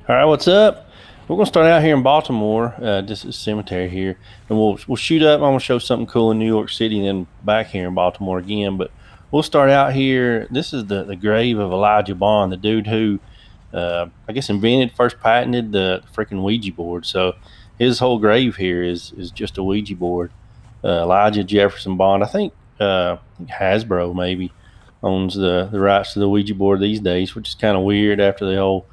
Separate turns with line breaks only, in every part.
All right, what's up? We're gonna start out here in Baltimore, just a cemetery here, and we'll shoot up. I'm gonna show something cool in New York City, and then back here in Baltimore again. But we'll start out here. This is the grave of Elijah Bond, the dude who, I guess, first patented the freaking Ouija board. So his whole grave here is just a Ouija board. Elijah Jefferson Bond. I think Hasbro maybe owns the rights to the Ouija board these days, which is kind of weird after the whole.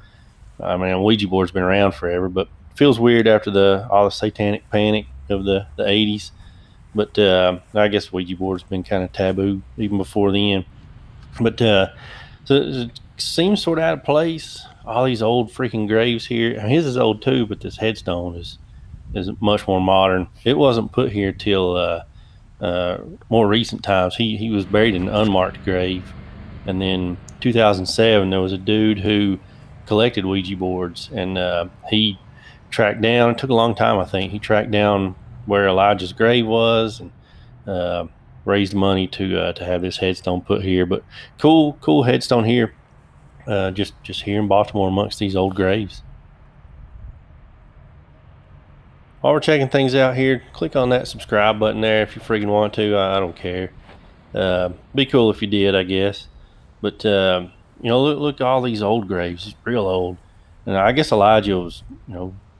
I mean, Ouija board's been around forever, but feels weird after all the satanic panic of the 80s. But I guess Ouija board's been kind of taboo even before then. But so it seems sort of out of place. All these old freaking graves here. I mean, his is old too, but this headstone is much more modern. It wasn't put here till more recent times. He was buried in an unmarked grave, and then 2007 there was a dude who collected Ouija boards, and he tracked down. It took a long time, I think. He tracked down where Elijah's grave was, and raised money to have this headstone put here. But cool headstone here, just here in Baltimore amongst these old graves. While we're checking things out here, click on that subscribe button there if you freaking want to. I don't care. Be cool if you did, I guess. But look at all these old graves. It's real old. And I guess Elijah was,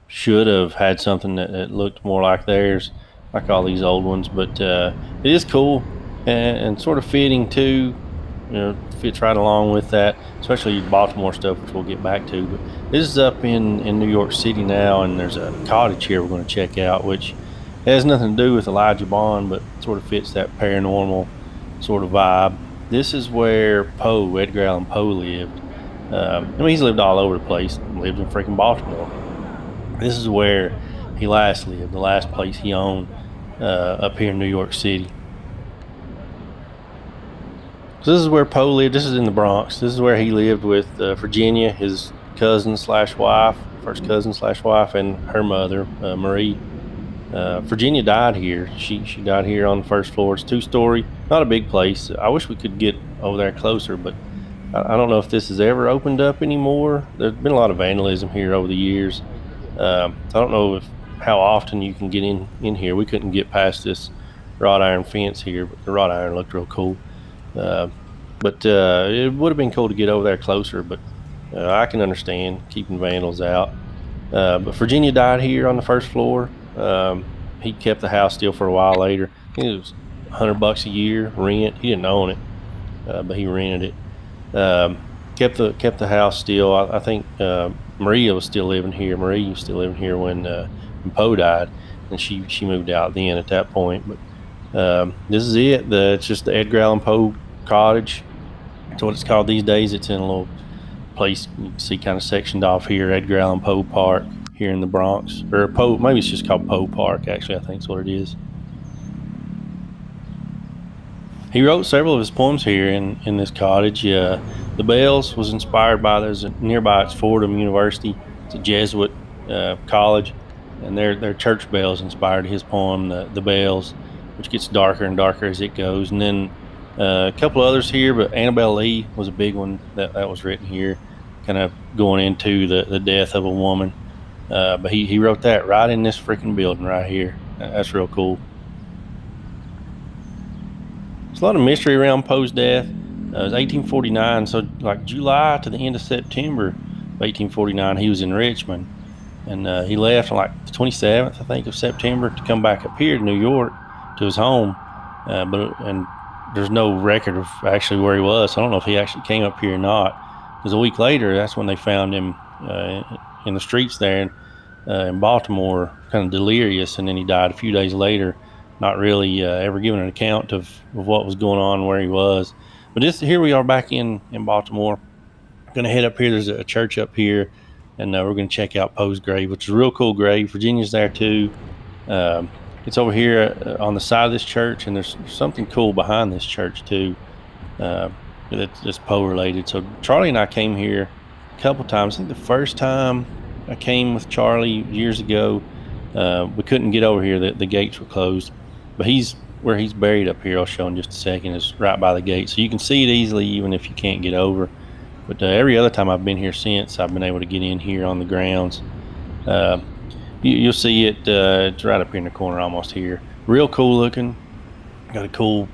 should have had something that looked more like theirs, like all these old ones. But it is cool and sort of fitting too. Fits right along with that, especially Baltimore stuff, which we'll get back to. But this is up in New York City now, and there's a cottage here we're going to check out, which has nothing to do with Elijah Bond, but sort of fits that paranormal sort of vibe. This is where Edgar Allan Poe lived. He's lived all over the place. Lived in freaking Baltimore. This is where he last lived, the last place he owned up here in New York City. So this is where Poe lived. This is in the Bronx. This is where he lived with Virginia, his cousin/wife, first cousin/wife, and her mother, Marie. Virginia died here. She died here on the first floor. It's 2-story, not a big place. I wish we could get over there closer, but I don't know if this has ever opened up anymore. There's been a lot of vandalism here over the years. I don't know how often you can get in here. We couldn't get past this wrought iron fence here, but the wrought iron looked real cool. But it would have been cool to get over there closer, but I can understand keeping vandals out. But Virginia died here on the first floor. He kept the house still for a while later. I think it was $100 a year rent. He didn't own it, but he rented it. Kept the house still. I think Maria was still living here. Marie was still living here when Poe died, and she moved out then at that point. But this is it. It's just the Edgar Allan Poe Cottage. That's what it's called these days. It's in a little place you can see kind of sectioned off here, Edgar Allan Poe Park here in the Bronx. Or Poe, maybe it's just called Poe Park, actually, I think that's what it is. He wrote several of his poems here in this cottage. The Bells was inspired by, there's nearby, it's Fordham University. It's a Jesuit college, and their church bells inspired his poem, the Bells, which gets darker and darker as it goes. And then a couple others here, but Annabelle Lee was a big one that was written here, kind of going into the death of a woman. But he wrote that right in this freaking building right here. That's real cool. There's a lot of mystery around Poe's death. It was 1849, so like July to the end of September of 1849, he was in Richmond. And he left on like the 27th, I think, of September to come back up here to New York to his home. And there's no record of actually where he was. So I don't know if he actually came up here or not. Because a week later, that's when they found him in the streets there in Baltimore, kind of delirious, and then he died a few days later, not really ever giving an account of what was going on, where he was. But here we are back in Baltimore. Going to head up here. There's a church up here, and we're going to check out Poe's grave, which is a real cool grave. Virginia's there too. It's over here on the side of this church, and there's something cool behind this church too that's Poe related. So Charlie and I came here a couple times. I think the first time I came with Charlie years ago, we couldn't get over here. The gates were closed. But where he's buried up here, I'll show in just a second, is right by the gate. So you can see it easily even if you can't get over. But every other time I've been here since, I've been able to get in here on the grounds. You'll see it. It's right up here in the corner, almost here. Real cool looking. Got a cool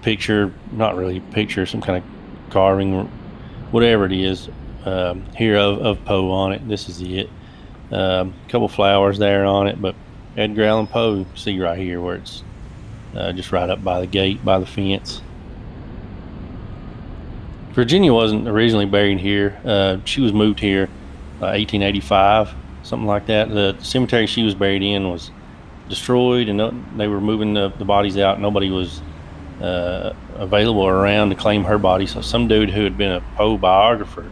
picture, not really a picture, some kind of carving, whatever it is, here of Poe on it. This is it. A couple flowers there on it, but Edgar Allan Poe, see right here where it's just right up by the gate, by the fence. Virginia wasn't originally buried here. She was moved here 1885, something like that. The cemetery she was buried in was destroyed, and they were moving the bodies out. Nobody was available or around to claim her body. So some dude who had been a Poe biographer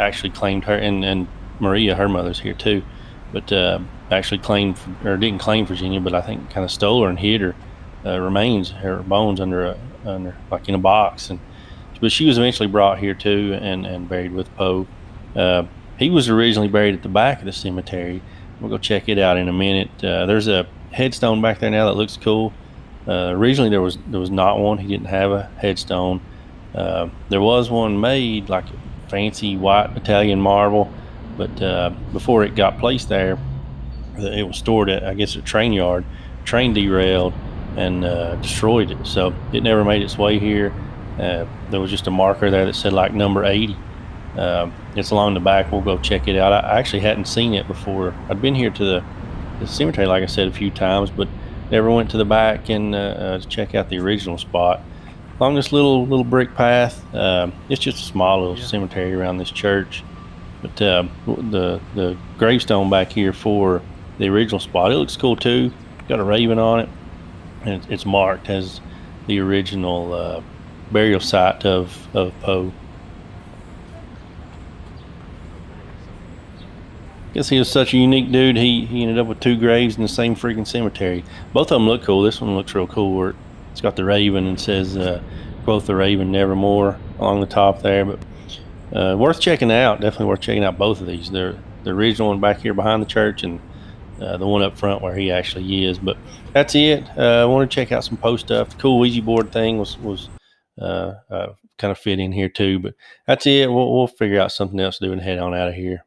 actually claimed her, and Maria, her mother's here too, but actually claimed, or didn't claim Virginia, but I think kind of stole her and hid her remains, her bones under like in a box. But she was eventually brought here too, and buried with Poe. He was originally buried at the back of the cemetery. We'll go check it out in a minute. There's a headstone back there now that looks cool. Originally there was not one. He didn't have a headstone. There was one made, like fancy white Italian marble, but before it got placed there, it was stored at, I guess, a train yard. Train derailed and destroyed it, so it never made its way here. There was just a marker there that said like number 80. It's along the back. We'll go check it out. I actually hadn't seen it before. I'd been here to the cemetery, like I said, a few times, but never went to the back and to check out the original spot. Along this little brick path, it's just a small little cemetery around this church. But the gravestone back here for the original spot, it looks cool too. Got a raven on it, and it's marked as the original burial site of Poe. Guess he was such a unique dude. He ended up with two graves in the same freaking cemetery. Both of them look cool. This one looks real cool where it's got the raven and says, quote the raven nevermore along the top there. But worth checking out. Definitely worth checking out both of these. They're the original one back here behind the church, and the one up front where he actually is. But that's it. I want to check out some Poe stuff. The cool Ouija board thing was kind of fit in here too. But that's it. We'll figure out something else to do and head on out of here.